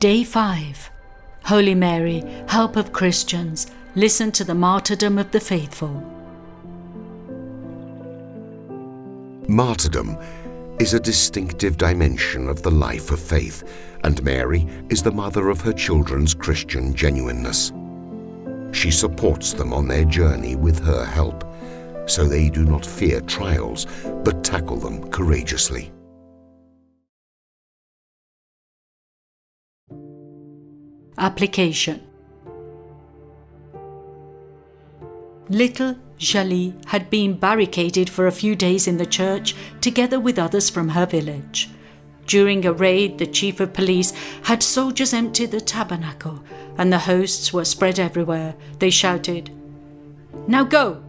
Day 5. Holy Mary, help of Christians, listen to the martyrdom of the faithful. Martyrdom is a distinctive dimension of the life of faith, and Mary is the mother of her children's Christian genuineness. She supports them on their journey with her help, so they do not fear trials, but tackle them courageously. Application. Little Jalie had been barricaded for a few days in the church together with others from her village. During a raid, the chief of police had soldiers empty the tabernacle, and the hosts were spread everywhere. They shouted, "Now go!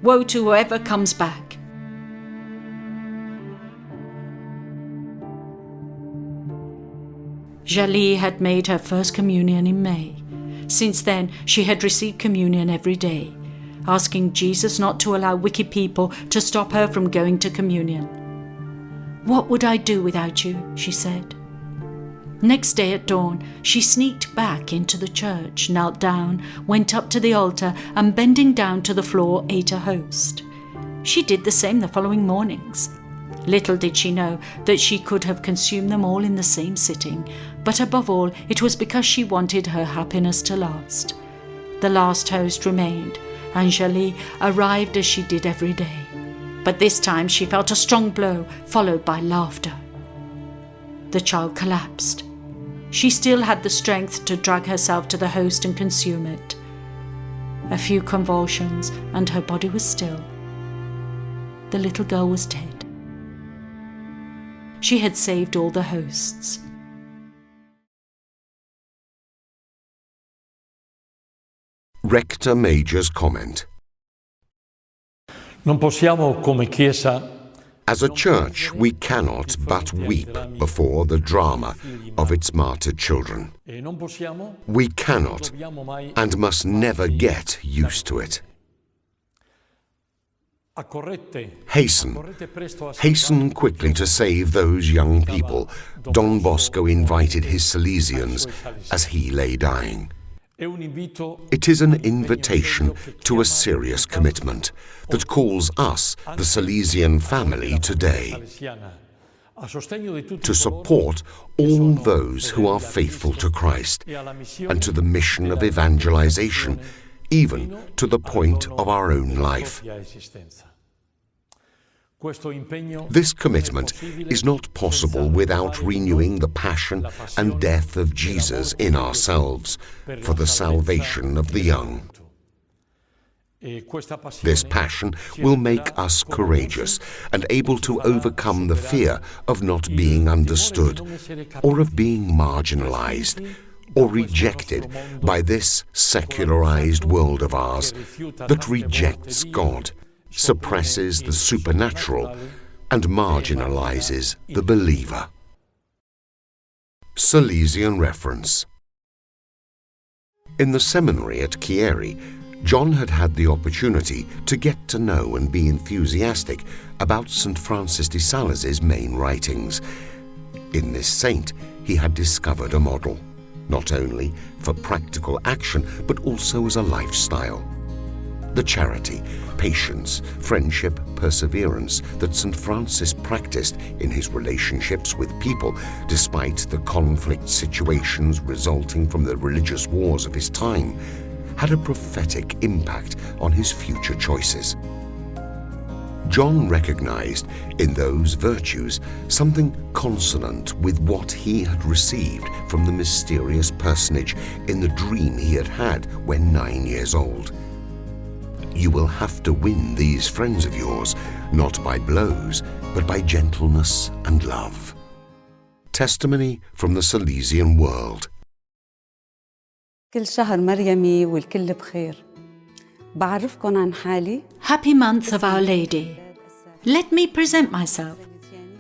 Woe to whoever comes back!" Jalie had made her first communion in May. Since then, she had received communion every day, asking Jesus not to allow wicked people to stop her from going to communion. "What would I do without you?" she said. Next day at dawn, she sneaked back into the church, knelt down, went up to the altar, and bending down to the floor, ate a host. She did the same the following mornings. Little did she know that she could have consumed them all in the same sitting, but above all, it was because she wanted her happiness to last. The last host remained, and Jalie arrived as she did every day. But this time she felt a strong blow, followed by laughter. The child collapsed. She still had the strength to drag herself to the host and consume it. A few convulsions, and her body was still. The little girl was dead. She had saved all the hosts. Rector Major's comment. Non possiamo come Chiesa. As a church, we cannot but weep before the drama of its martyred children. We cannot and must never get used to it. Hasten quickly to save those young people. Don Bosco invited his Salesians as he lay dying. It is an invitation to a serious commitment that calls us, the Salesian family today, to support all those who are faithful to Christ and to the mission of evangelization, even to the point of our own life. This commitment is not possible without renewing the passion and death of Jesus in ourselves for the salvation of the young. This passion will make us courageous and able to overcome the fear of not being understood or of being marginalized or rejected by this secularized world of ours that rejects God, suppresses the supernatural, and marginalizes the believer. Salesian reference. In the seminary at Chieri, John had had the opportunity to get to know and be enthusiastic about St. Francis de Sales's main writings. In this saint, he had discovered a model, not only for practical action, but also as a lifestyle. The charity, patience, friendship, perseverance that St. Francis practiced in his relationships with people, despite the conflict situations resulting from the religious wars of his time, had a prophetic impact on his future choices. John recognized in those virtues something consonant with what he had received from the mysterious personage in the dream he had had when 9 years old. You will have to win these friends of yours, not by blows, but by gentleness and love. testimony from the Salesian world. كل شهر مريمي والكل بخير. بعرفكن عن حالي. Happy month of Our Lady. Let me present myself.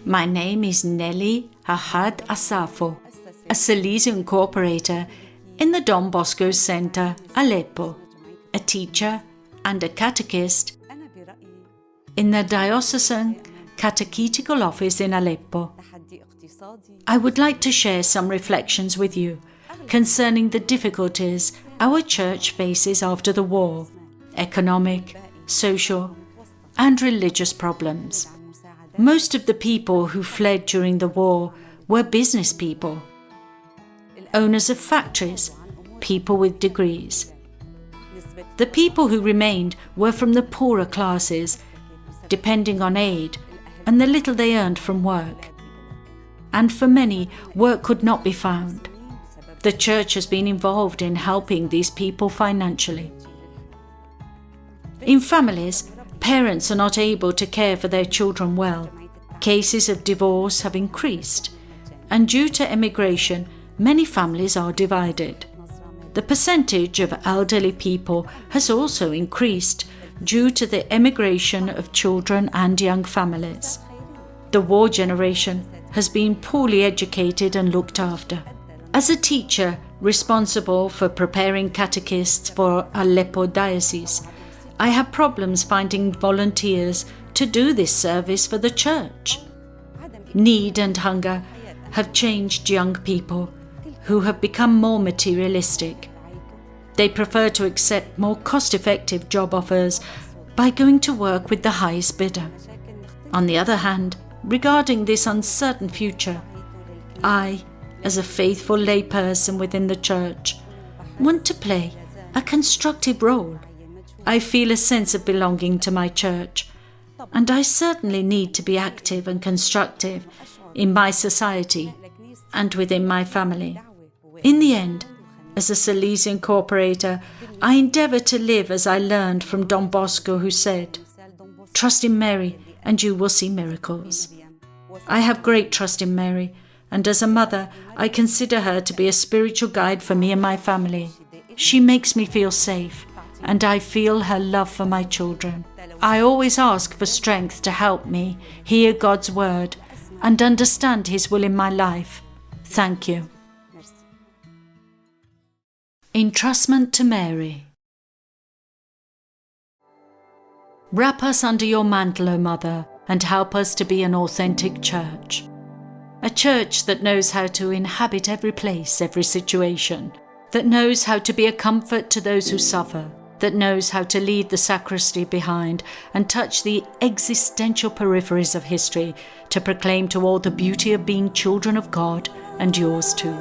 My name is Nelly Ahad Asafo, a Salesian cooperator in the Don Bosco Center, Aleppo, a teacher and a catechist in the Diocesan Catechetical Office in Aleppo. I would like to share some reflections with you concerning the difficulties our church faces after the war, economic, social, and religious problems. Most of the people who fled during the war were business people, owners of factories, people with degrees. The people who remained were from the poorer classes, depending on aid and the little they earned from work. And for many, work could not be found. The church has been involved in helping these people financially. In families, parents are not able to care for their children well. Cases of divorce have increased, and due to emigration, many families are divided. The percentage of elderly people has also increased due to the emigration of children and young families. The war generation has been poorly educated and looked after. As a teacher responsible for preparing catechists for Aleppo Diocese, I have problems finding volunteers to do this service for the church. Need and hunger have changed young people who have become more materialistic. They prefer to accept more cost-effective job offers by going to work with the highest bidder. On the other hand, regarding this uncertain future, I, as a faithful layperson within the church, want to play a constructive role. I feel a sense of belonging to my church, and I certainly need to be active and constructive in my society and within my family. In the end, as a Salesian cooperator, I endeavour to live as I learned from Don Bosco, who said, "Trust in Mary and you will see miracles." I have great trust in Mary, and as a mother, I consider her to be a spiritual guide for me and my family. She makes me feel safe, and I feel her love for my children. I always ask for strength to help me hear God's word and understand His will in my life. Thank you. Entrustment to Mary. Wrap us under your mantle, O Mother, and help us to be an authentic church. A church that knows how to inhabit every place, every situation, that knows how to be a comfort to those who suffer, that knows how to lead the sacristy behind and touch the existential peripheries of history to proclaim to all the beauty of being children of God and yours too.